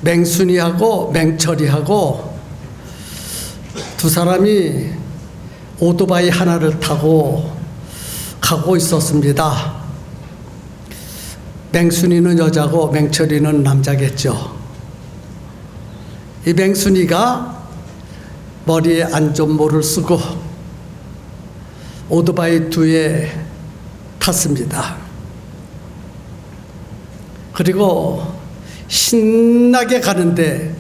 맹순이하고 맹철이하고 두 사람이 오토바이 하나를 타고 가고 있었습니다. 맹순이는 여자고 맹철이는 남자겠죠. 이 맹순이가 머리에 안전모를 쓰고 오토바이 뒤에 탔습니다. 그리고 신나게 가는데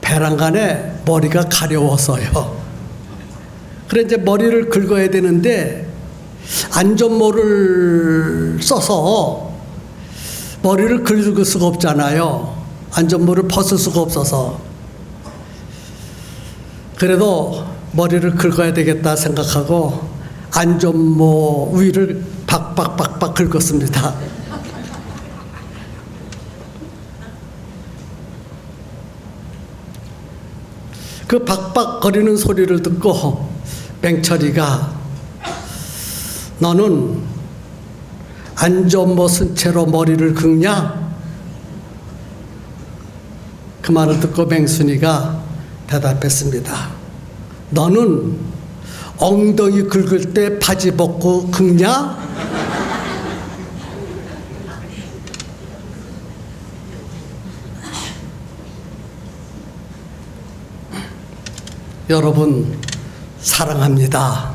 배란간에 머리가 가려워서요. 그래 이제 머리를 긁어야 되는데 안전모를 써서 머리를 긁을 수가 없잖아요. 안전모를 벗을 수가 없어서. 그래도 머리를 긁어야 되겠다 생각하고 안전모 위를 박박박박 긁었습니다. 그 박박거리는 소리를 듣고 맹철이가 너는 안전모 쓴 채로 머리를 긁냐? 그 말을 듣고 맹순이가 대답했습니다. 너는 엉덩이 긁을 때 바지 벗고 긁냐? 여러분 사랑합니다.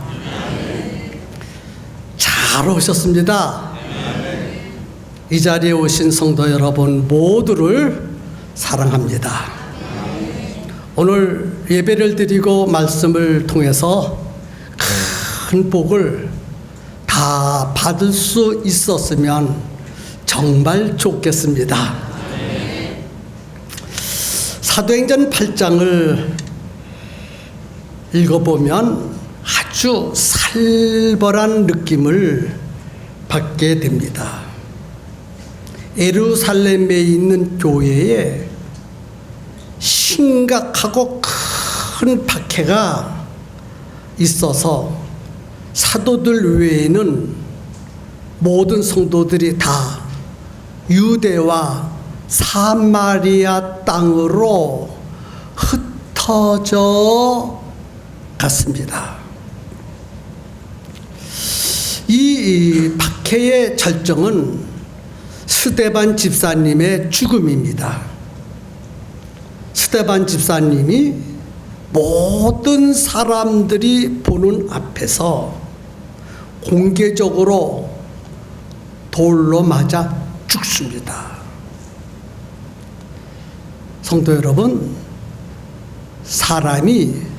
잘 오셨습니다. 이 자리에 오신 성도 여러분 모두를 사랑합니다. 오늘 예배를 드리고 말씀을 통해서 큰 복을 다 받을 수 있었으면 정말 좋겠습니다. 사도행전 8장을 읽어보면 아주 살벌한 느낌을 받게 됩니다. 예루살렘에 있는 교회에 심각하고 큰 박해가 있어서 사도들 외에는 모든 성도들이 다 유대와 사마리아 땅으로 흩어져 갔습니다. 이 박해의 절정은 스데반 집사님의 죽음입니다. 스데반 집사님이 모든 사람들이 보는 앞에서 공개적으로 돌로 맞아 죽습니다. 성도 여러분, 사람이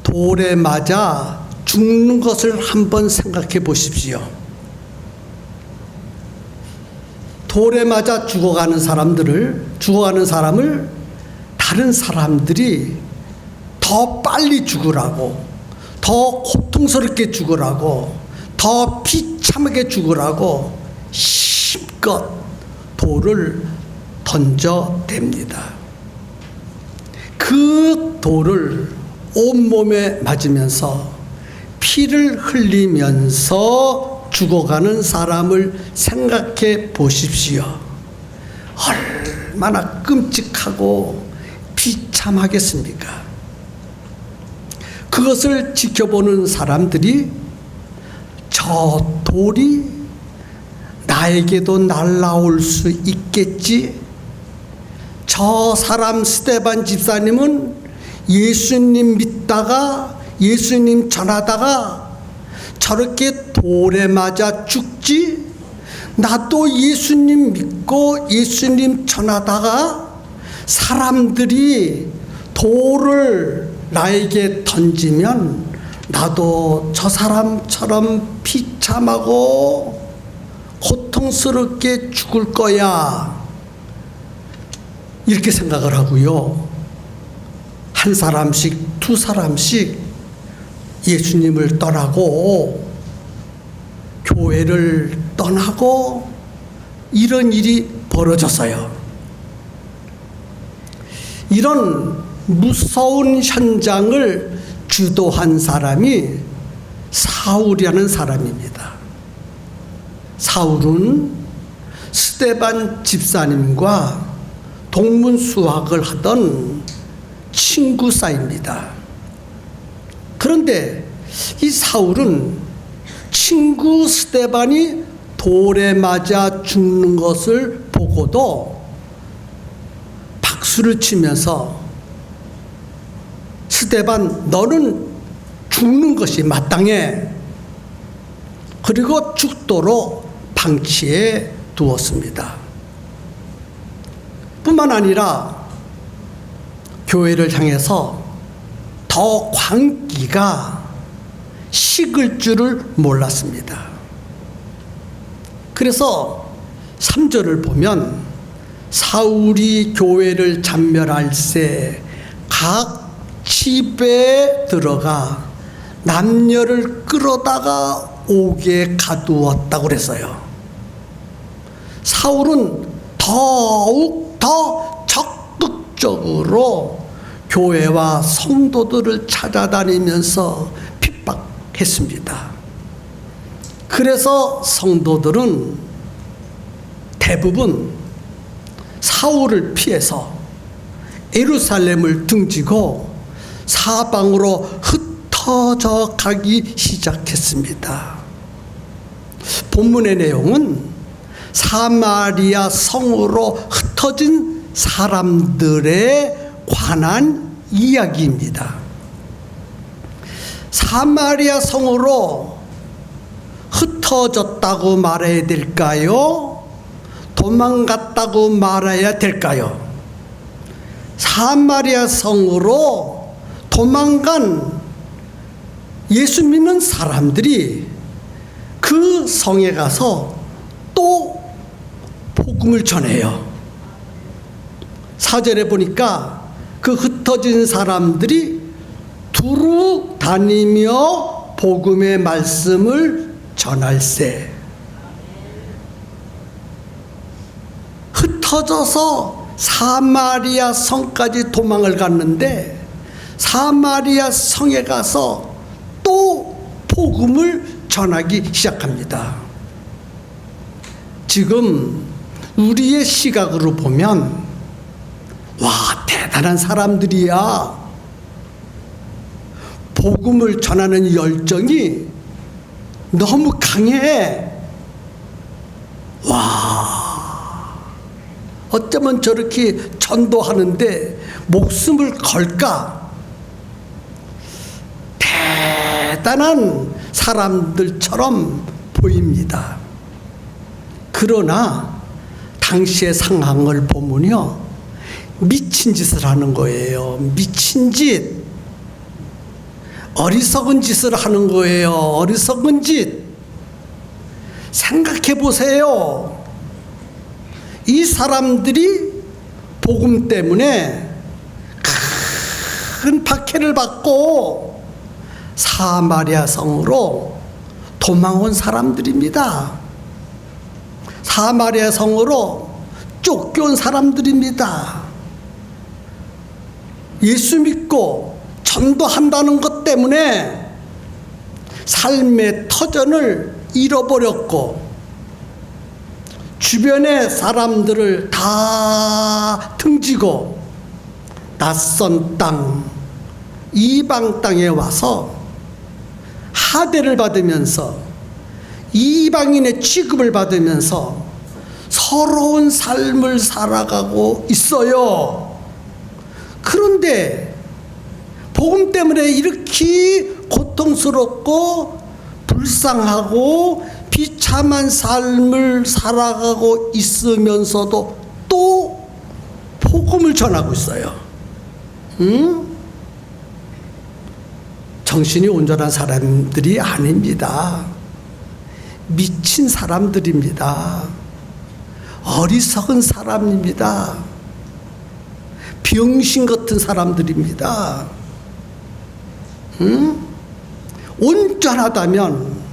돌에 맞아 죽는 것을 한번 생각해 보십시오. 돌에 맞아 죽어가는 사람을 다른 사람들이 더 빨리 죽으라고, 더 고통스럽게 죽으라고, 더 비참하게 죽으라고 힘껏 돌을 던져댑니다. 그 돌을 온몸에 맞으면서 피를 흘리면서 죽어가는 사람을 생각해 보십시오. 얼마나 끔찍하고 비참하겠습니까? 그것을 지켜보는 사람들이 저 돌이 나에게도 날아올 수 있겠지? 저 사람 스데반 집사님은 예수님 믿다가 예수님 전하다가 저렇게 돌에 맞아 죽지? 나도 예수님 믿고 예수님 전하다가 사람들이 돌을 나에게 던지면 나도 저 사람처럼 비참하고 고통스럽게 죽을 거야. 이렇게 생각을 하고요. 한 사람씩, 두 사람씩 예수님을 떠나고 교회를 떠나고 이런 일이 벌어졌어요. 이런 무서운 현장을 주도한 사람이 사울이라는 사람입니다. 사울은 스데반 집사님과 동문수학을 하던 친구 사이입니다. 그런데 이 사울은 친구 스데반이 돌에 맞아 죽는 것을 보고도 박수를 치면서 스데반 너는 죽는 것이 마땅해. 그리고 죽도록 방치해 두었습니다. 뿐만 아니라 교회를 향해서 더 광기가 식을 줄을 몰랐습니다. 그래서 3절을 보면 사울이 교회를 잔멸할세 각 집에 들어가 남녀를 끌어다가 옥에 가두었다고 그랬어요. 사울은 더욱 더 적극적으로 교회와 성도들을 찾아다니면서 핍박했습니다. 그래서 성도들은 대부분 사울을 피해서 예루살렘을 등지고 사방으로 흩어져 가기 시작했습니다. 본문의 내용은 사마리아 성으로 흩어진 사람들에 관한 이야기입니다. 사마리아 성으로 흩어졌다고 말해야 될까요? 도망갔다고 말해야 될까요? 사마리아 성으로 도망간 예수 믿는 사람들이 그 성에 가서 또 복음을 전해요. 4절에 보니까 그 흩어진 사람들이 두루 다니며 복음의 말씀을 전할세. 흩어져서 사마리아 성까지 도망을 갔는데 사마리아 성에 가서 또 복음을 전하기 시작합니다. 지금 우리의 시각으로 보면 와, 대단한 사람들이야. 복음을 전하는 열정이 너무 강해. 와, 어쩌면 저렇게 전도하는데 목숨을 걸까? 대단한 사람들처럼 보입니다. 그러나 당시의 상황을 보면요, 미친 짓을 하는 거예요. 미친 짓. 어리석은 짓을 하는 거예요. 어리석은 짓. 생각해 보세요. 이 사람들이 복음 때문에 큰 박해를 받고 사마리아 성으로 도망온 사람들입니다. 사마리아 성으로 쫓겨온 사람들입니다. 예수 믿고 전도한다는 것 때문에 삶의 터전을 잃어버렸고 주변의 사람들을 다 등지고 낯선 땅, 이방 땅에 와서 하대를 받으면서 이방인의 취급을 받으면서 서러운 삶을 살아가고 있어요. 그런데 복음 때문에 이렇게 고통스럽고 불쌍하고 비참한 삶을 살아가고 있으면서도 또 복음을 전하고 있어요. 정신이 온전한 사람들이 아닙니다. 미친 사람들입니다. 어리석은 사람입니다. 병신 같은 사람들입니다. 온전하다면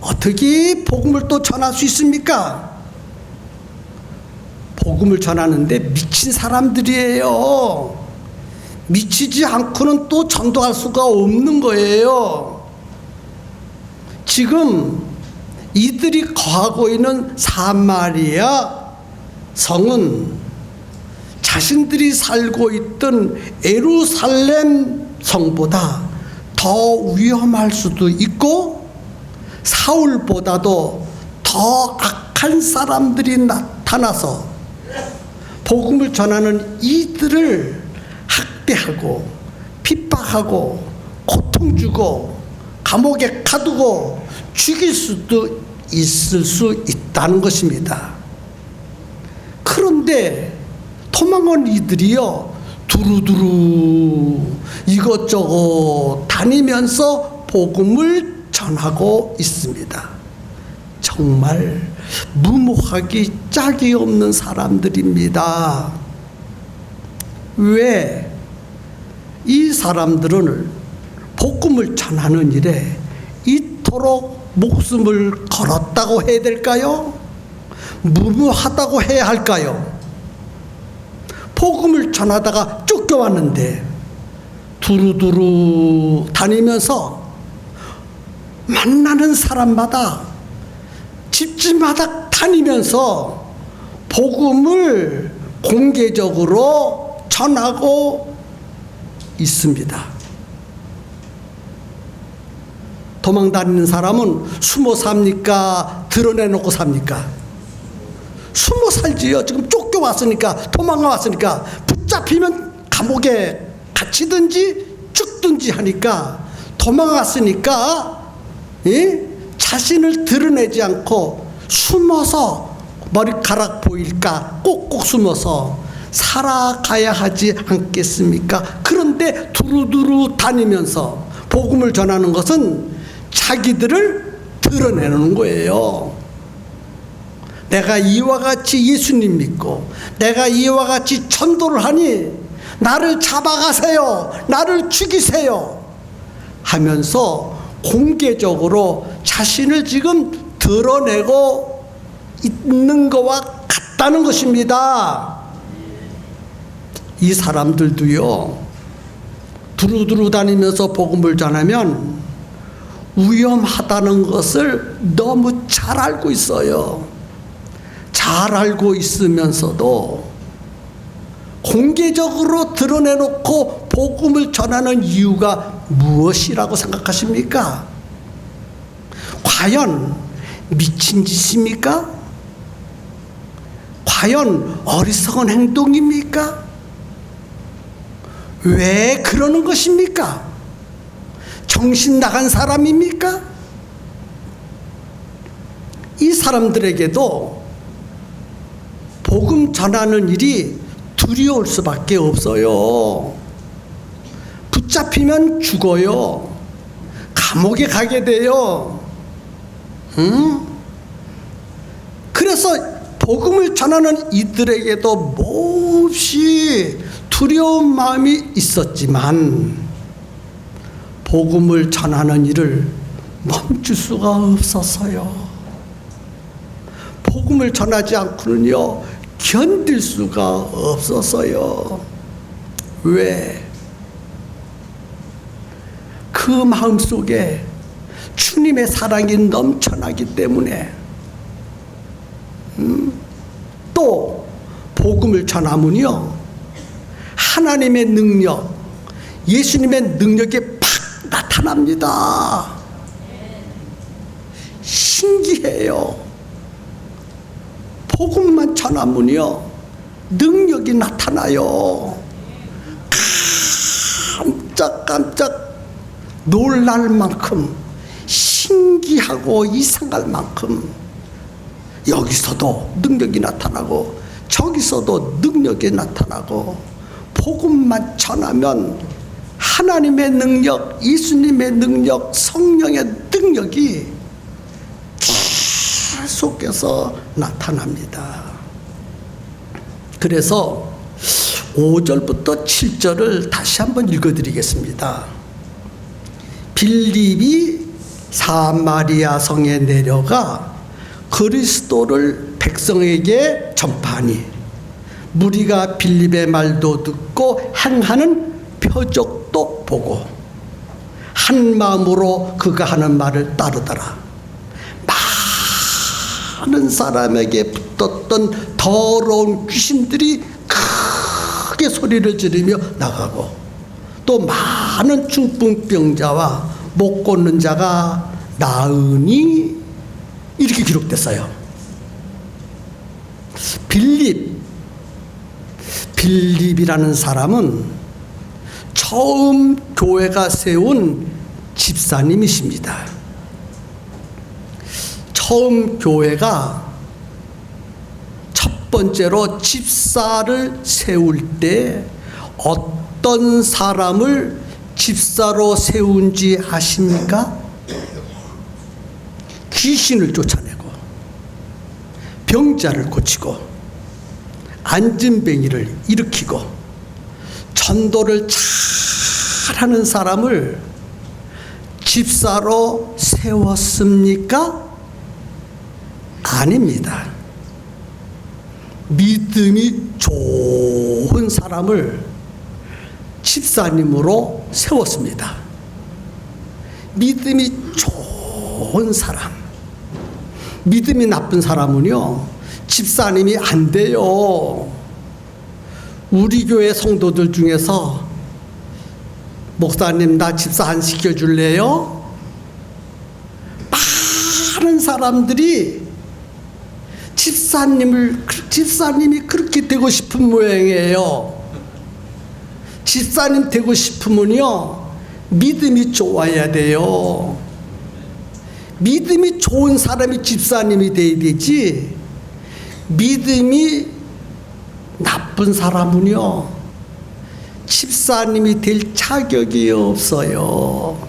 어떻게 복음을 또 전할 수 있습니까? 복음을 전하는데 미친 사람들이에요. 미치지 않고는 또 전도할 수가 없는 거예요. 지금 이들이 거하고 있는 사마리아 성은 자신들이 살고 있던 예루살렘 성보다 더 위험할 수도 있고 사울보다도 더 악한 사람들이 나타나서 복음을 전하는 이들을 학대하고 핍박하고 고통 주고 감옥에 가두고 죽일 수도 있을 수 있다는 것입니다. 그런데 도망온 이들이요 두루두루 이것저것 다니면서 복음을 전하고 있습니다. 정말 무모하기 짝이 없는 사람들입니다. 왜 이 사람들은 복음을 전하는 일에 이토록 목숨을 걸었다고 해야 될까요? 무모하다고 해야 할까요? 복음을 전하다가 쫓겨왔는데 두루두루 다니면서 만나는 사람마다 집집마다 다니면서 복음을 공개적으로 전하고 있습니다. 도망다니는 사람은 숨어 삽니까? 드러내놓고 삽니까? 숨어 살지요. 지금 쫓겨왔으니까, 도망가 왔으니까 붙잡히면 감옥에 갇히든지 죽든지 하니까 도망갔으니까 자신을 드러내지 않고 숨어서 머리카락 보일까 꼭꼭 숨어서 살아가야 하지 않겠습니까? 그런데 두루두루 다니면서 복음을 전하는 것은 자기들을 드러내는 거예요. 내가 이와 같이 예수님 믿고 내가 이와 같이 전도를 하니 나를 잡아가세요, 나를 죽이세요 하면서 공개적으로 자신을 지금 드러내고 있는 것과 같다는 것입니다. 이 사람들도요 두루두루 다니면서 복음을 전하면 위험하다는 것을 너무 잘 알고 있어요. 잘 알고 있으면서도 공개적으로 드러내놓고 복음을 전하는 이유가 무엇이라고 생각하십니까? 과연 미친 짓입니까? 과연 어리석은 행동입니까? 왜 그러는 것입니까? 정신 나간 사람입니까? 이 사람들에게도 복음 전하는 일이 두려울 수밖에 없어요. 붙잡히면 죽어요. 감옥에 가게 돼요. 그래서 복음을 전하는 이들에게도 몹시 두려운 마음이 있었지만 복음을 전하는 일을 멈출 수가 없었어요. 복음을 전하지 않고는요 견딜 수가 없었어요. 왜? 그 마음속에 주님의 사랑이 넘쳐나기 때문에 또 복음을 전하면요 하나님의 능력, 예수님의 능력이 팍 나타납니다. 신기해요. 복음만 전하면요 능력이 나타나요. 깜짝깜짝 놀랄 만큼 신기하고 이상할 만큼 여기서도 능력이 나타나고 저기서도 능력이 나타나고 복음만 전하면 하나님의 능력, 예수님의 능력, 성령의 능력이 계속해서 나타납니다. 그래서 5절부터 7절을 다시 한번 읽어드리겠습니다. 빌립이 사마리아 성에 내려가 그리스도를 백성에게 전파하니 무리가 빌립의 말도 듣고 행하는 표적도 보고 한 마음으로 그가 하는 말을 따르더라. 많은 사람에게 붙었던 더러운 귀신들이 크게 소리를 지르며 나가고, 또 많은 중풍병자와 못 걷는 자가 나으니, 이렇게 기록됐어요. 빌립이라는 사람은 처음 교회가 세운 집사님이십니다. 처음 교회가 첫 번째로 집사를 세울 때 어떤 사람을 집사로 세운지 아십니까? 귀신을 쫓아내고 병자를 고치고 안진뱅이를 일으키고 전도를 잘하는 사람을 집사로 세웠습니까? 아닙니다. 믿음이 좋은 사람을 집사님으로 세웠습니다. 믿음이 좋은 사람. 믿음이 나쁜 사람은요, 집사님이 안 돼요. 우리 교회 성도들 중에서 목사님 나 집사 안 시켜줄래요? 많은 사람들이 집사님이 그렇게 되고 싶은 모양이에요. 집사님 되고 싶으면요, 믿음이 좋아야 돼요. 믿음이 좋은 사람이 집사님이 돼야 되지, 믿음이 나쁜 사람은요, 집사님이 될 자격이 없어요.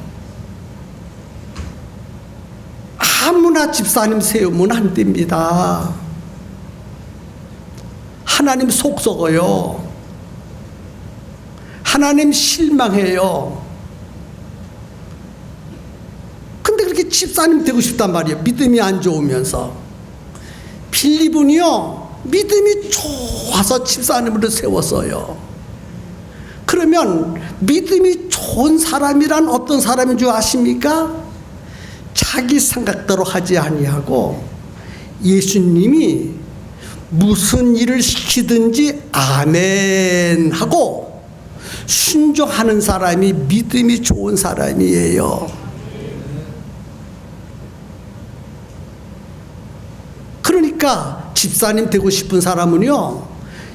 아무나 집사님 세우면 안 됩니다. 하나님 속 썩어요. 하나님 실망해요. 근데 그렇게 집사님 되고 싶단 말이에요. 믿음이 안 좋으면서. 빌립은요, 믿음이 좋아서 집사님으로 세웠어요. 그러면 믿음이 좋은 사람이란 어떤 사람인 줄 아십니까? 자기 생각대로 하지 아니하고 예수님이 무슨 일을 시키든지 아멘 하고 순종하는 사람이 믿음이 좋은 사람이에요. 그러니까 집사님 되고 싶은 사람은요,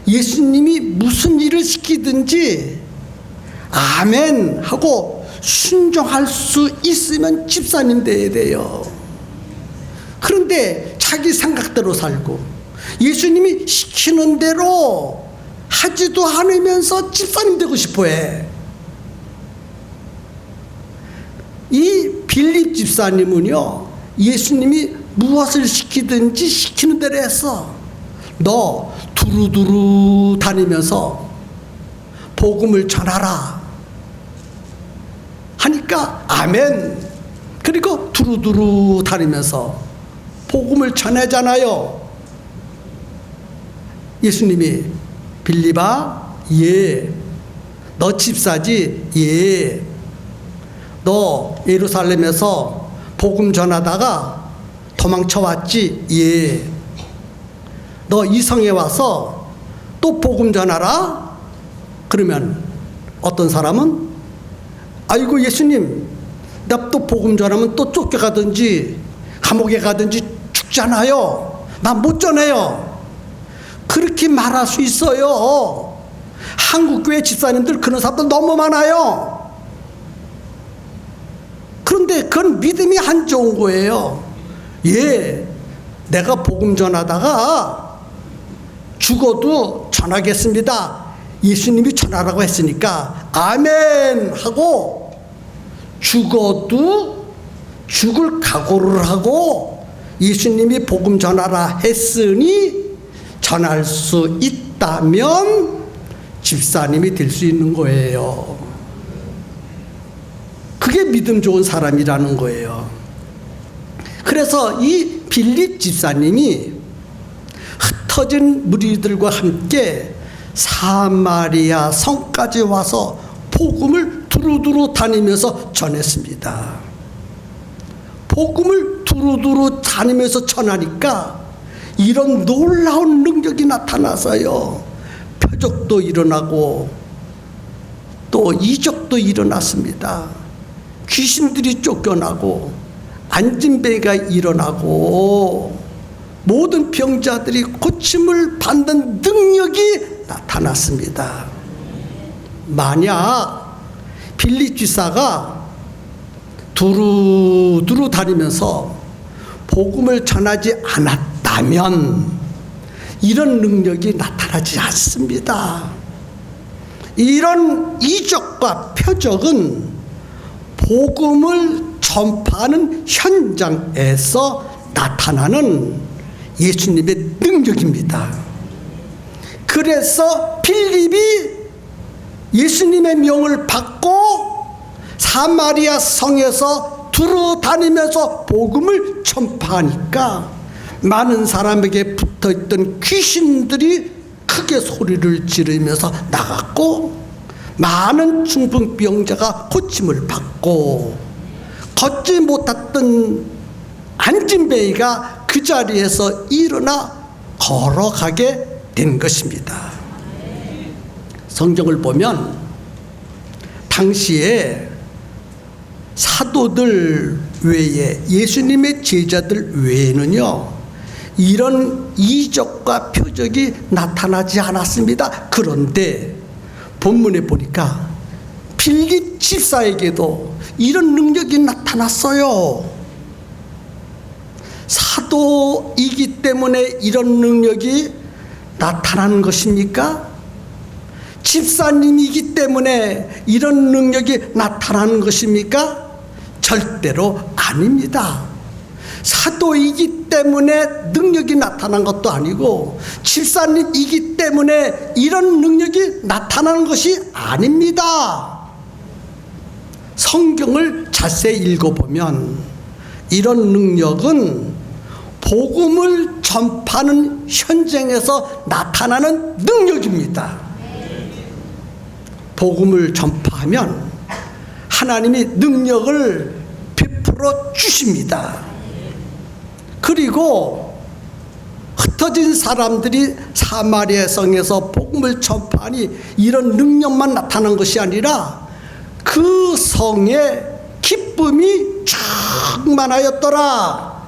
예수님이 무슨 일을 시키든지 아멘 하고 순종할 수 있으면 집사님 돼야 돼요. 그런데 자기 생각대로 살고 예수님이 시키는 대로 하지도 않으면서 집사님 되고 싶어해. 이 빌립 집사님은요, 예수님이 무엇을 시키든지 시키는 대로 했어. 너 두루두루 다니면서 복음을 전하라 하니까 아멘. 그리고 두루두루 다니면서 복음을 전하잖아요. 예수님이 빌립아, 예. 너 집사지? 예. 너 예루살렘에서 복음 전하다가 도망쳐 왔지? 예. 너 이성에 와서 또 복음 전하라? 그러면 어떤 사람은 아이고 예수님, 나 또 복음 전하면 또 쫓겨가든지 감옥에 가든지 죽잖아요. 나 못 전해요. 그렇게 말할 수 있어요. 한국교회 집사님들 그런 사람들 너무 많아요. 그런데 그건 믿음이 안 좋은 거예요. 예, 내가 복음 전하다가 죽어도 전하겠습니다. 예수님이 전하라고 했으니까 아멘 하고 죽어도 죽을 각오를 하고 예수님이 복음 전하라 했으니 전할 수 있다면 집사님이 될 수 있는 거예요. 그게 믿음 좋은 사람이라는 거예요. 그래서 이 빌립 집사님이 흩어진 무리들과 함께 사마리아 성까지 와서 복음을 두루두루 다니면서 전했습니다. 복음을 두루두루 다니면서 전하니까 이런 놀라운 능력이 나타나서요, 표적도 일어나고 또 이적도 일어났습니다. 귀신들이 쫓겨나고 안진뱅이가 일어나고 모든 병자들이 고침을 받는 능력이 나타났습니다. 만약 빌립 지사가 두루두루 다니면서 복음을 전하지 않았다면 이런 능력이 나타나지 않습니다. 이런 이적과 표적은 복음을 전파하는 현장에서 나타나는 예수님의 능력입니다. 그래서 빌립이 예수님의 명을 받고 사마리아 성에서 두루 다니면서 복음을 전파하니까 많은 사람에게 붙어있던 귀신들이 크게 소리를 지르면서 나갔고 많은 중풍병자가 고침을 받고 걷지 못했던 안진뱅이가 그 자리에서 일어나 걸어가게 된 것입니다. 성경을 보면 당시에 사도들 외에 예수님의 제자들 외에는요 이런 이적과 표적이 나타나지 않았습니다. 그런데 본문에 보니까 빌립 집사에게도 이런 능력이 나타났어요. 사도이기 때문에 이런 능력이 나타나는 것입니까? 집사님이기 때문에 이런 능력이 나타나는 것입니까? 절대로 아닙니다. 사도이기 때문에 능력이 나타난 것도 아니고 집사님이기 때문에 이런 능력이 나타나는 것이 아닙니다. 성경을 자세히 읽어보면 이런 능력은 복음을 전파하는 현장에서 나타나는 능력입니다. 복음을 전파하면 하나님이 능력을 베풀어 주십니다. 그리고 흩어진 사람들이 사마리아 성에서 복음을 전파하니 이런 능력만 나타난 것이 아니라 그 성에 기쁨이 충만하였더라.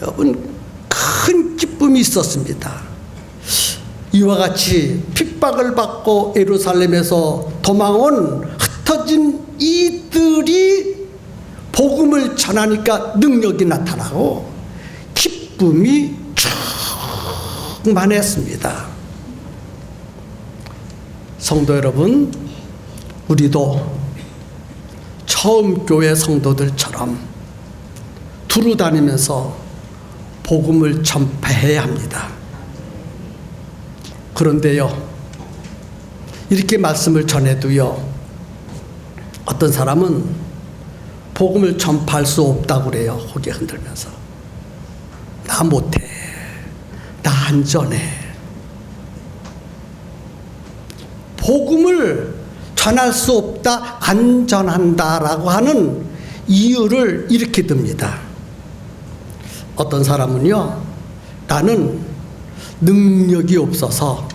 여러분, 큰 기쁨이 있었습니다. 이와 같이 핍박을 받고 예루살렘에서 도망온 흩어진 이들이 복음을 전하니까 능력이 나타나고 기쁨이 충만했습니다. 성도 여러분, 우리도 처음 교회 성도들처럼 두루 다니면서 복음을 전파해야 합니다. 그런데요, 이렇게 말씀을 전해도요, 어떤 사람은 복음을 전파할 수 없다고 그래요. 고개 흔들면서. 나 못해. 나 안전해. 복음을 전할 수 없다, 안전한다라고 하는 이유를 이렇게 듭니다. 어떤 사람은요, 나는 능력이 없어서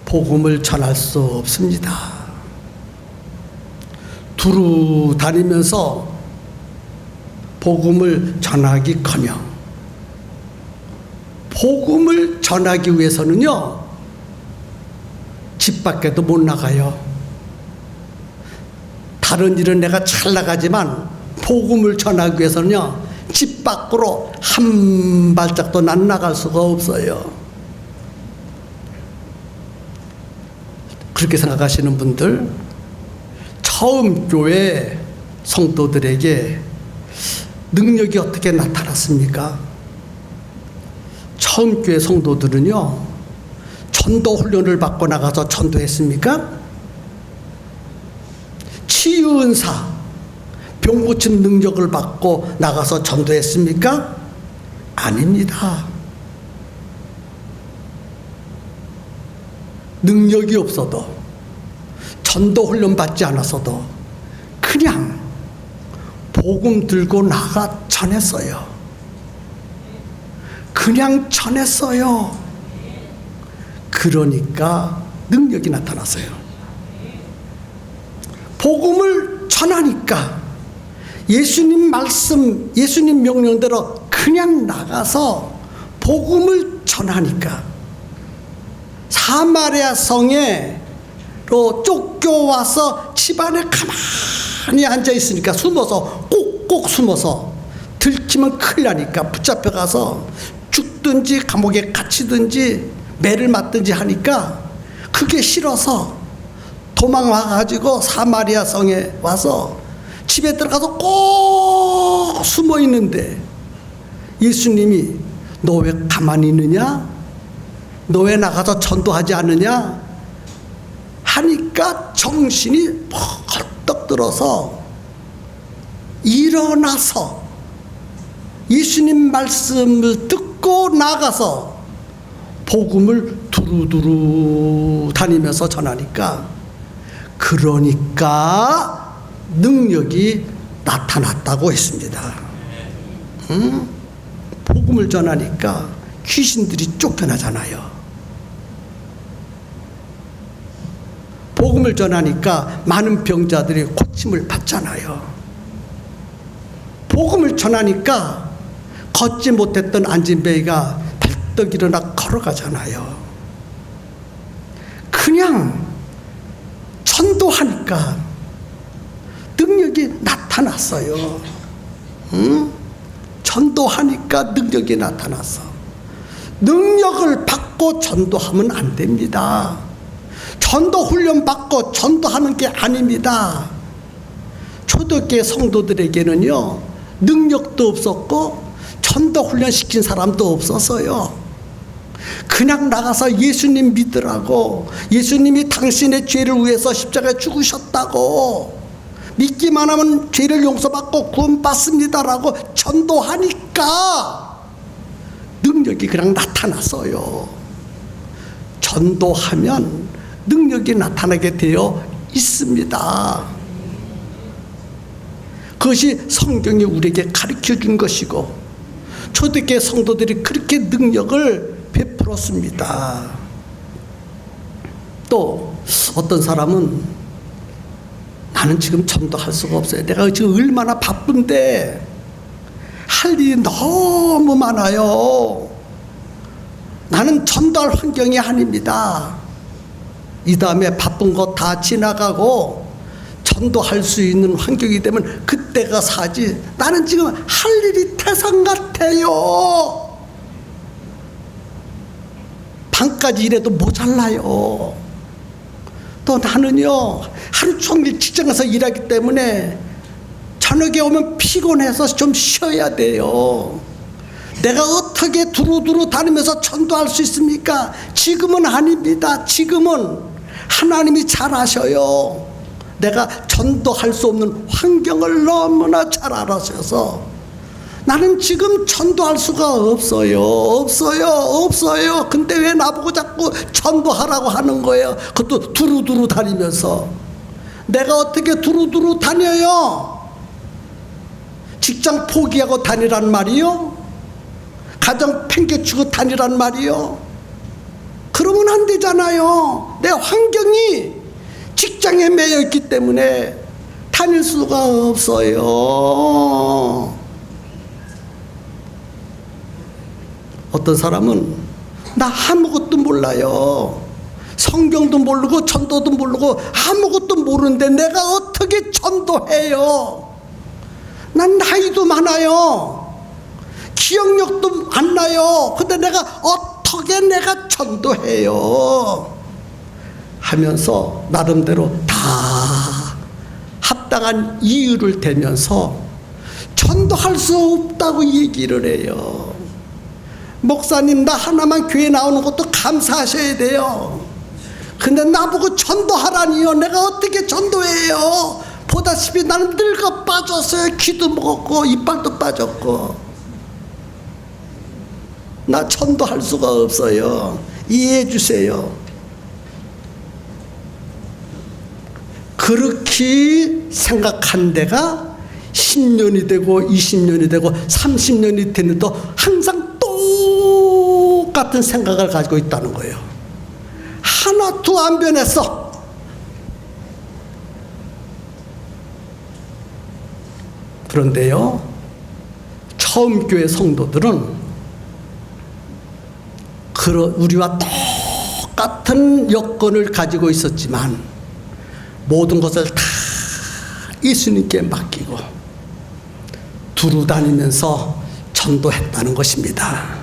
복음을 전할 수 없습니다. 두루 다니면서 복음을 전하기커녕 복음을 전하기 위해서는요, 집 밖에도 못 나가요. 다른 일은 내가 잘 나가지만 복음을 전하기 위해서는요, 집 밖으로 한 발짝도 난 나갈 수가 없어요. 그렇게 생각하시는 분들, 처음 교회 성도들에게 능력이 어떻게 나타났습니까? 처음 교회 성도들은요, 전도 훈련을 받고 나가서 전도했습니까? 치유 은사, 병 고치는 능력을 받고 나가서 전도했습니까? 아닙니다. 능력이 없어도, 전도 훈련 받지 않았어도 그냥 복음 들고 나가 전했어요. 그냥 전했어요. 그러니까 능력이 나타났어요. 복음을 전하니까 예수님 말씀, 예수님 명령대로 그냥 나가서 복음을 전하니까 사마리아 성에로 쫓겨와서 집안에 가만히 앉아 있으니까 숨어서 꼭꼭 숨어서 들키면 큰일 나니까 붙잡혀가서 죽든지 감옥에 갇히든지 매를 맞든지 하니까 그게 싫어서 도망와가지고 사마리아 성에 와서 집에 들어가서 꼭 숨어 있는데 예수님이 너 왜 가만히 있느냐? 너 왜 나가서 전도하지 않느냐? 하니까 정신이 벌떡 들어서 일어나서 예수님 말씀을 듣고 나가서 복음을 두루두루 다니면서 전하니까 그러니까 능력이 나타났다고 했습니다. 복음을 전하니까 귀신들이 쫓겨나잖아요. 복음을 전하니까 많은 병자들이 고침을 받잖아요. 복음을 전하니까 걷지 못했던 안진뱅이가 벌떡 일어나 걸어가잖아요. 그냥 전도하니까 능력이 나타났어요. 전도하니까 능력이 나타났어. 능력을 받고 전도하면 안 됩니다. 전도 훈련 받고 전도하는 게 아닙니다. 초대교회 성도들에게는요, 능력도 없었고 전도 훈련 시킨 사람도 없었어요. 그냥 나가서 예수님 믿으라고, 예수님이 당신의 죄를 위해서 십자가에 죽으셨다고, 믿기만 하면 죄를 용서받고 구원받습니다라고 전도하니까 능력이 그냥 나타났어요. 전도하면 능력이 나타나게 되어 있습니다. 그것이 성경이 우리에게 가르쳐 준 것이고 초대교회 성도들이 그렇게 능력을 베풀었습니다. 또 어떤 사람은 나는 지금 전도할 수가 없어요. 내가 지금 얼마나 바쁜데 할 일이 너무 많아요. 나는 전도할 환경이 아닙니다. 이 다음에 바쁜 거 다 지나가고 전도할 수 있는 환경이 되면 그때가 사지. 나는 지금 할 일이 태산 같아요. 밤까지 일해도 모자라요. 또 나는요, 하루 종일 직장에서 일하기 때문에 저녁에 오면 피곤해서 좀 쉬어야 돼요. 내가 어떻게 두루두루 다니면서 전도할 수 있습니까? 지금은 아닙니다. 지금은 하나님이 잘 아셔요. 내가 전도할 수 없는 환경을 너무나 잘 알아셔서 나는 지금 전도할 수가 없어요. 근데 왜 나보고 자꾸 전도하라고 하는 거예요? 그것도 두루두루 다니면서. 내가 어떻게 두루두루 다녀요? 직장 포기하고 다니란 말이요? 가정 팽개치고 다니란 말이요? 그러면 안 되잖아요. 내 환경이 직장에 매여 있기 때문에 다닐 수가 없어요. 어떤 사람은 나 아무것도 몰라요. 성경도 모르고 전도도 모르고 아무것도 모르는데 내가 어떻게 전도해요? 난 나이도 많아요. 기억력도 안 나요. 근데 내가 어떻게 내가 전도해요? 하면서 나름대로 다 합당한 이유를 대면서 전도할 수 없다고 얘기를 해요. 목사님, 나 하나만 교회 나오는 것도 감사하셔야 돼요. 근데 나보고 전도하라니요. 내가 어떻게 전도해요? 보다시피 나는 늙어 빠졌어요. 귀도 먹었고 이빨도 빠졌고. 나 전도할 수가 없어요. 이해해 주세요. 그렇게 생각한 데가 10년이 되고 20년이 되고 30년이 됐는데 항상 똑같은 생각을 가지고 있다는 거예요. 하나도 안 변했어. 그런데요, 처음 교회 성도들은 우리와 똑같은 여건을 가지고 있었지만 모든 것을 다 예수님께 맡기고 두루 다니면서 전도했다는 것입니다.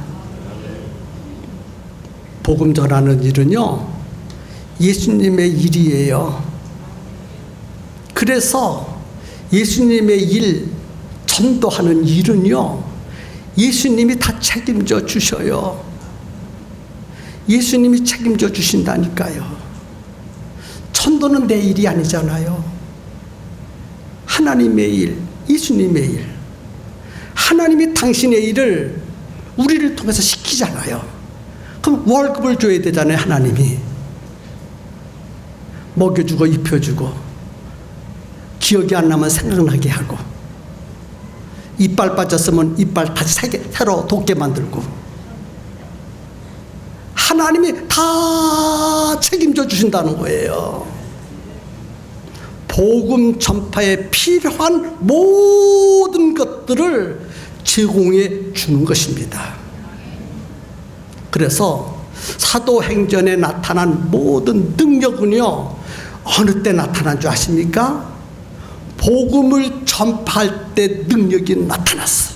복음 전하는 일은요, 예수님의 일이에요. 그래서 예수님의 일, 전도하는 일은요, 예수님이 다 책임져 주셔요. 예수님이 책임져 주신다니까요. 전도는 내 일이 아니잖아요. 하나님의 일, 예수님의 일. 하나님이 당신의 일을 우리를 통해서 시키잖아요. 그럼 월급을 줘야 되잖아요. 하나님이 먹여주고 입혀주고 기억이 안 나면 생각나게 하고, 이빨 빠졌으면 이빨 다시 새로 돋게 만들고, 하나님이 다 책임져 주신다는 거예요. 복음 전파에 필요한 모든 것들을 제공해 주는 것입니다. 그래서 사도행전에 나타난 모든 능력은요, 어느 때 나타난 줄 아십니까? 복음을 전파할 때 능력이 나타났어.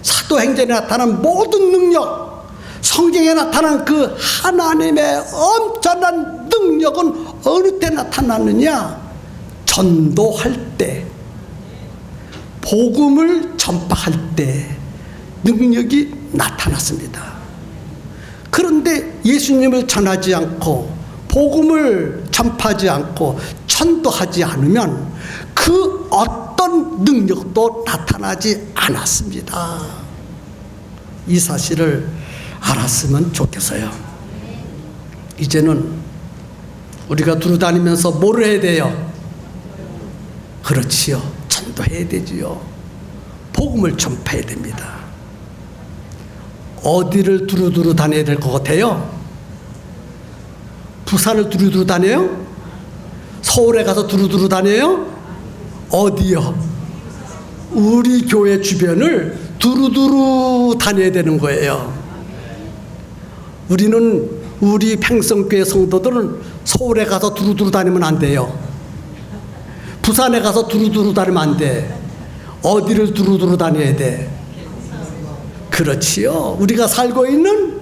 사도행전에 나타난 모든 능력, 성경에 나타난 그 하나님의 엄청난 능력은 어느 때 나타났느냐? 전도할 때, 복음을 전파할 때 능력이 나타났습니다. 그런데 예수님을 전하지 않고 복음을 전파하지 않고 전도하지 않으면 그 어떤 능력도 나타나지 않았습니다. 이 사실을 알았으면 좋겠어요. 이제는 우리가 두루다니면서 뭐를 해야 돼요? 그렇지요, 전도해야 되지요. 복음을 전파해야 됩니다. 어디를 두루두루 다녀야 될 것 같아요? 부산을 두루두루 다녀요? 서울에 가서 두루두루 다녀요? 어디요? 우리 교회 주변을 두루두루 다녀야 되는 거예요. 우리 팽성교회 성도들은 서울에 가서 두루두루 다니면 안 돼요. 부산에 가서 두루두루 다니면 안 돼. 어디를 두루두루 다녀야 돼? 그렇지요. 우리가 살고 있는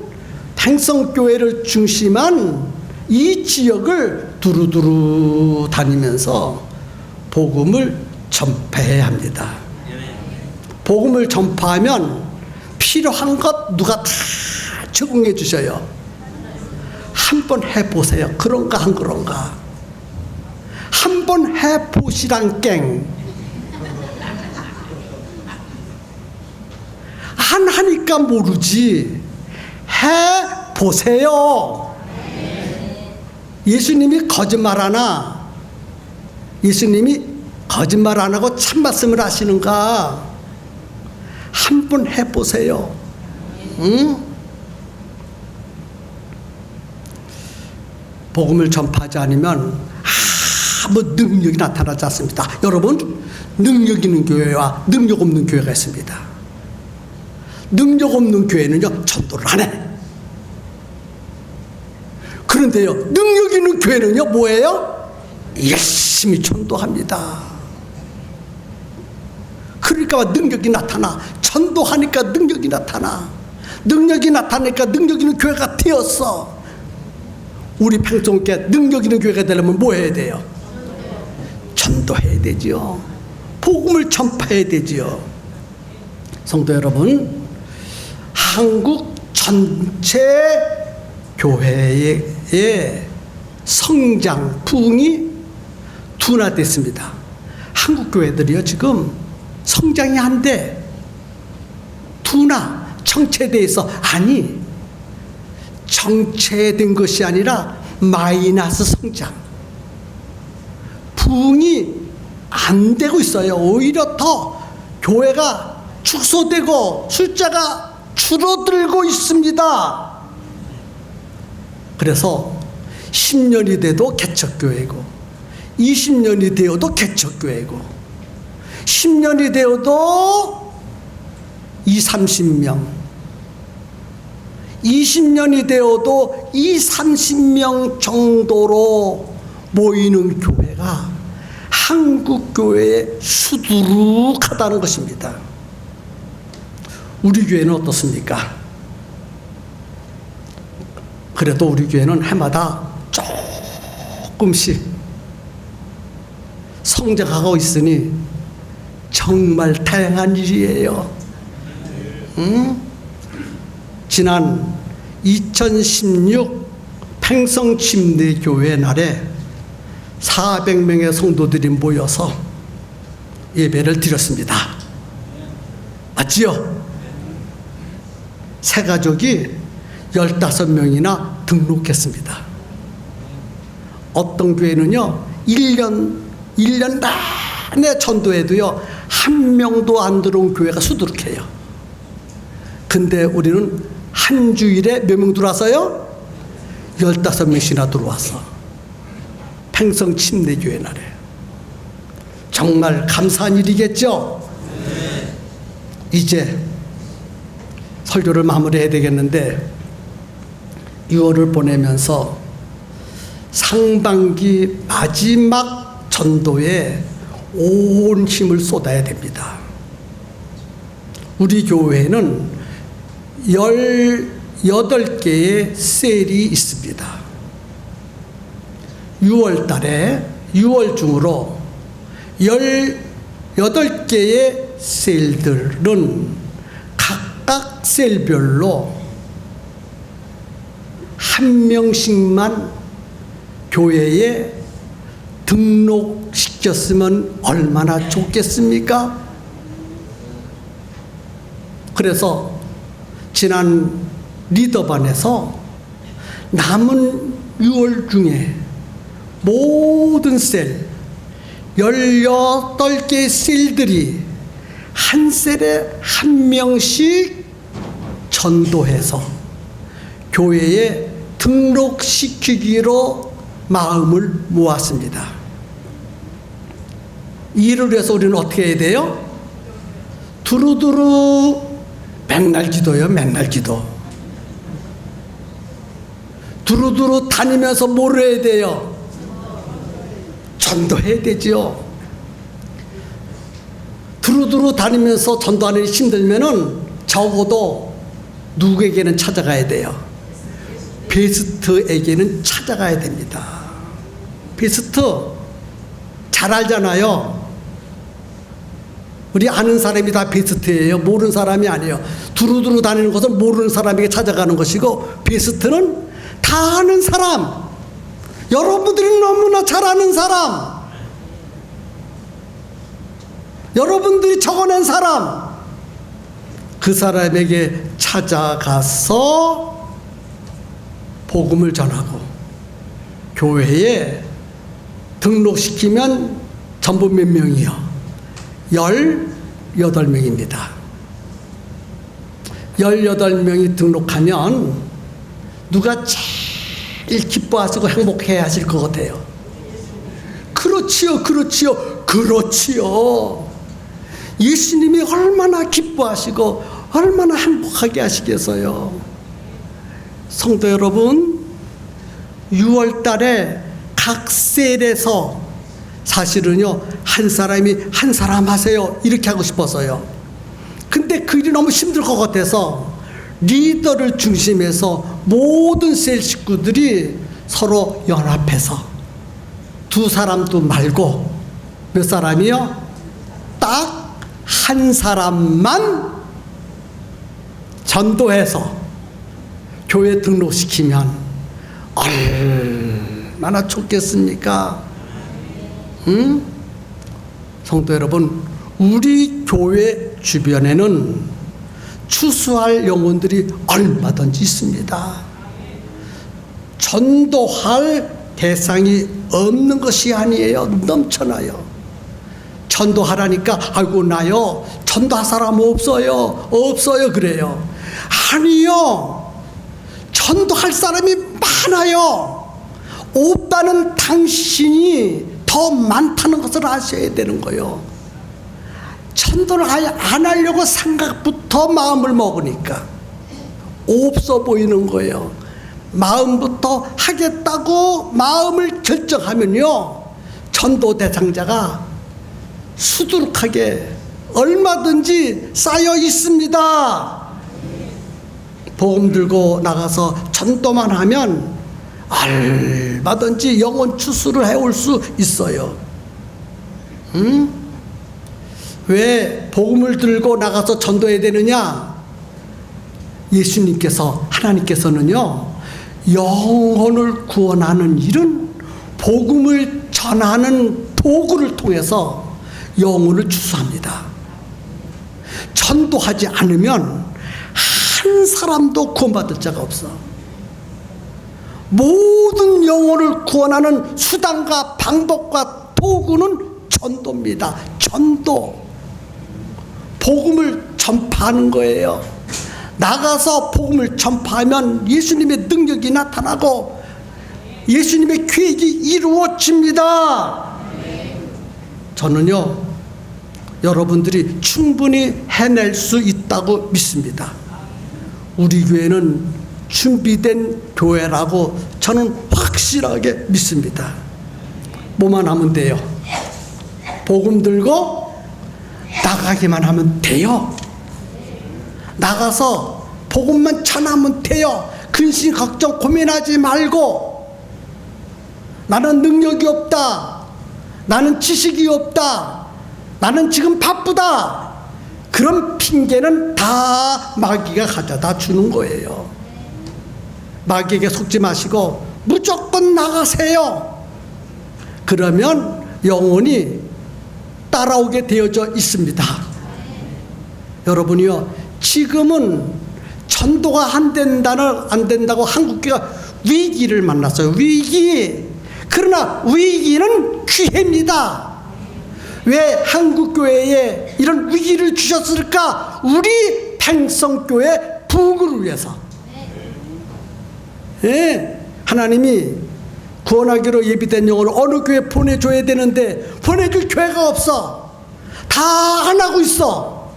팽성교회를 중심한 이 지역을 두루두루 다니면서 복음을 전파해야 합니다. 복음을 전파하면 필요한 것 누가 다 제공해 주셔요. 한번 해보세요. 그런가 안 그런가? 한번 해보시란 깽. 안 하니까 모르지. 해보세요. 예수님이 거짓말 하나? 예수님이 거짓말 안 하고 참말씀을 하시는가? 한번 해보세요. 응? 복음을 전파하지 않으면 아무 능력이 나타나지 않습니다. 여러분, 능력 있는 교회와 능력 없는 교회가 있습니다. 능력 없는 교회는요, 전도를 안 해. 그런데요, 능력 있는 교회는요, 뭐예요? 열심히 전도합니다. 그러니까 능력이 나타나. 전도하니까 능력이 나타나. 능력이 나타나니까 능력 있는 교회가 되었어. 우리 팽성교회 능력 있는 교회가 되려면 뭐 해야 돼요? 전도해야 되지요. 복음을 전파해야 되지요. 성도 여러분, 한국 전체 교회의 성장 부흥이 둔화됐습니다. 한국 교회들이요, 지금 성장이 안 돼. 둔화, 정체돼서. 아니, 정체된 것이 아니라 마이너스 성장, 부흥이 안 되고 있어요. 오히려 더 교회가 축소되고 숫자가 줄어들고 있습니다. 그래서 10년이 돼도 개척교회고 20년이 되어도 개척교회고 10년이 되어도 20-30명 20년이 되어도 20-30명 정도로 모이는 교회가 한국교회에 수두룩하다는 것입니다. 우리 교회는 어떻습니까? 그래도 우리 교회는 해마다 조금씩 성장하고 있으니 정말 다양한 일이에요. 지난 2016 팽성침례교회 날에 400명의 성도들이 모여서 예배를 드렸습니다. 맞지요? 새가족이 15명이나 등록했습니다. 어떤 교회는요 1년 내내 전도해도요 1명도 안 들어온 교회가 수두룩해요. 근데 우리는 한 주일에 몇 명 들어왔어요? 15명씩이나 들어왔어. 팽성침례교회 날에. 정말 감사한 일이겠죠? 이제 설교를 마무리해야 되겠는데 6월을 보내면서 상반기 마지막 전도에 온 힘을 쏟아야 됩니다. 우리 교회에는 18개의 셀이 있습니다. 6월 달에 6월 중으로 18개의 셀들은 각각 셀별로 한 명씩만 교회에 등록시켰으면 얼마나 좋겠습니까? 그래서 지난 리더반에서 남은 6월 중에 모든 셀 18개의 셀들이 한 셀에 한 명씩 전도해서 교회에 등록시키기로 마음을 모았습니다. 이를 위해서 우리는 어떻게 해야 돼요? 두루두루 맨날 기도요. 맨날 기도. 두루두루 다니면서 뭘 해야 돼요? 전도해야 되지요. 두루두루 다니면서 전도하는 게 힘들면은 적어도 누구에게는 찾아가야 돼요? 베스트에게는 찾아가야 됩니다. 베스트 잘 알잖아요. 우리 아는 사람이 다 베스트예요. 모르는 사람이 아니에요. 두루두루 다니는 것은 모르는 사람에게 찾아가는 것이고, 베스트는 다 아는 사람, 여러분들이 너무나 잘 아는 사람, 여러분들이 적어낸 사람, 그 사람에게 찾아가서 복음을 전하고 교회에 등록시키면 전부 몇 명이요? 18명입니다. 18명이 등록하면 누가 제일 기뻐하시고 행복해 하실 것 같아요? 그렇지요, 그렇지요, 그렇지요. 예수님이 얼마나 기뻐하시고 얼마나 행복하게 하시겠어요. 성도 여러분, 6월 달에 각 셀에서 사실은요, 한 사람이 한 사람 하세요 이렇게 하고 싶어서요. 근데 그 일이 너무 힘들 것 같아서 리더를 중심해서 모든 셀 식구들이 서로 연합해서 두 사람도 말고 몇 사람이요? 딱 한 사람만 전도해서 교회 등록시키면 얼마나 좋겠습니까? 응? 성도 여러분, 우리 교회 주변에는 추수할 영혼들이 얼마든지 있습니다. 전도할 대상이 없는 것이 아니에요. 넘쳐나요. 전도하라니까 아이고 나요 전도할 사람 없어요 그래요. 아니요, 전도할 사람이 많아요. 없다는 당신이 더 많다는 것을 아셔야 되는 거예요. 전도를 아예 안 하려고 생각부터 마음을 먹으니까 없어 보이는 거예요. 마음부터 하겠다고 마음을 결정하면요, 전도 대상자가 수두룩하게 얼마든지 쌓여 있습니다. 복음 들고 나가서 전도만 하면 얼마든지 영혼 추수를 해올 수 있어요. 왜 복음을 들고 나가서 전도해야 되느냐? 예수님께서, 하나님께서는요, 영혼을 구원하는 일은 복음을 전하는 도구를 통해서 영혼을 추수합니다. 전도하지 않으면 한 사람도 구원받을 자가 없어. 모든 영혼을 구원하는 수단과 방법과 도구는 전도입니다. 전도. 복음을 전파하는 거예요. 나가서 복음을 전파하면 예수님의 능력이 나타나고 예수님의 계획이 이루어집니다. 저는요, 여러분들이 충분히 해낼 수 있다고 믿습니다. 우리 교회는 준비된 교회라고 저는 확실하게 믿습니다. 뭐만 하면 돼요? 복음 들고 나가기만 하면 돼요. 나가서 복음만 전하면 돼요. 근심 걱정 고민하지 말고, 나는 능력이 없다, 나는 지식이 없다, 나는 지금 바쁘다, 그런 핑계는 다 마귀가 가져다 주는 거예요. 마귀에게 속지 마시고 무조건 나가세요. 그러면 영혼이 따라오게 되어져 있습니다. 여러분이요, 지금은 전도가 안 된다고 한국교회가 위기를 만났어요. 위기. 그러나 위기는 기회입니다. 왜 한국교회에 이런 위기를 주셨을까? 우리 팽성교회 부흥을 위해서. 예, 하나님이 구원하기로 예비된 영혼을 어느 교회에 보내줘야 되는데 보내줄 교회가 없어. 다 안 하고 있어.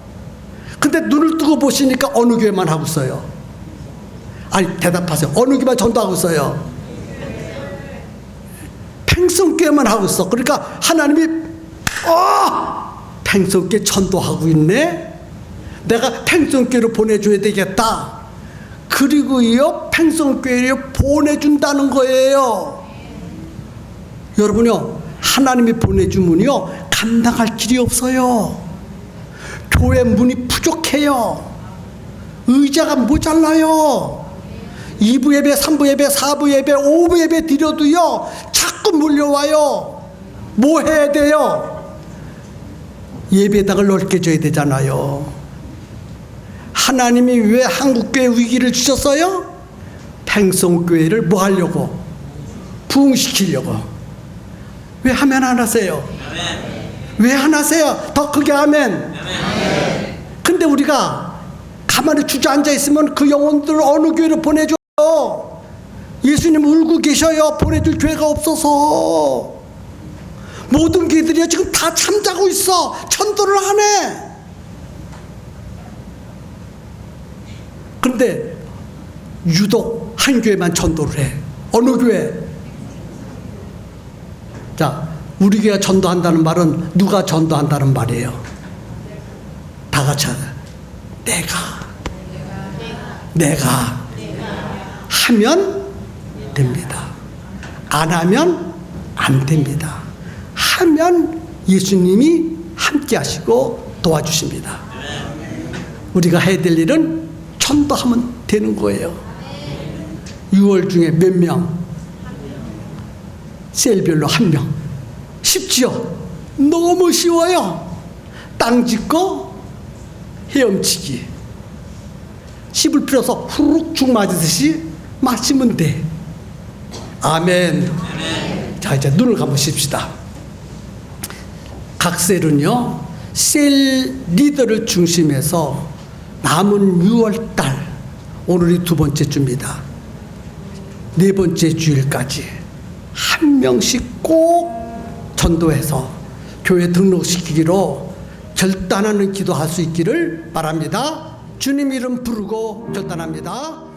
근데 눈을 뜨고 보시니까 어느 교회만 하고 있어요. 아니, 대답하세요. 어느 교회만 전도하고 있어요? 팽성교회만 하고 있어. 그러니까 하나님이 팽성교회 전도하고 있네, 내가 팽성교회로 보내줘야 되겠다. 그리고요, 팽성교회로 보내준다는 거예요. 여러분요, 하나님이 보내주면요, 감당할 길이 없어요. 교회 문이 부족해요. 의자가 모자라요. 2부 예배, 3부 예배, 4부 예배, 5부 예배 드려도요, 자꾸 몰려와요. 뭐 해야 돼요? 예배당을 넓게 줘야 되잖아요. 하나님이 왜 한국교회 위기를 주셨어요? 팽성교회를 뭐 하려고? 부흥시키려고. 왜 하면 안 하세요? 왜 안 하세요? 더 크게 하면. 근데 우리가 가만히 주저앉아 있으면 그 영혼들을 어느 교회로 보내줘요? 예수님 울고 계셔요. 보내줄 교회가 없어서. 모든 교회들이 지금 다 잠자고 있어. 전도를 안 해. 그런데 유독 한 교회만 전도를 해. 어느 교회? 자, 우리 교회가 전도한다는 말은 누가 전도한다는 말이에요? 다 같이 하자. 내가 하면 됩니다. 안 하면 안 됩니다. 하면 예수님이 함께 하시고 도와주십니다. 우리가 해야 될 일은 전도하면 되는 거예요. 6월 중에 몇 명? 셀별로 1명. 쉽지요? 너무 쉬워요. 땅 짓고 헤엄치기. 씹을 필요 없어. 후루룩 죽 맞으듯이 마시면 돼. 아멘. 자, 이제 눈을 감으십시다. 각 셀은요, 셀 리더를 중심해서 남은 6월달, 오늘이 두 번째 주입니다. 네 번째 주일까지 한 명씩 꼭 전도해서 교회 등록시키기로 결단하는 기도할 수 있기를 바랍니다. 주님 이름 부르고 결단합니다.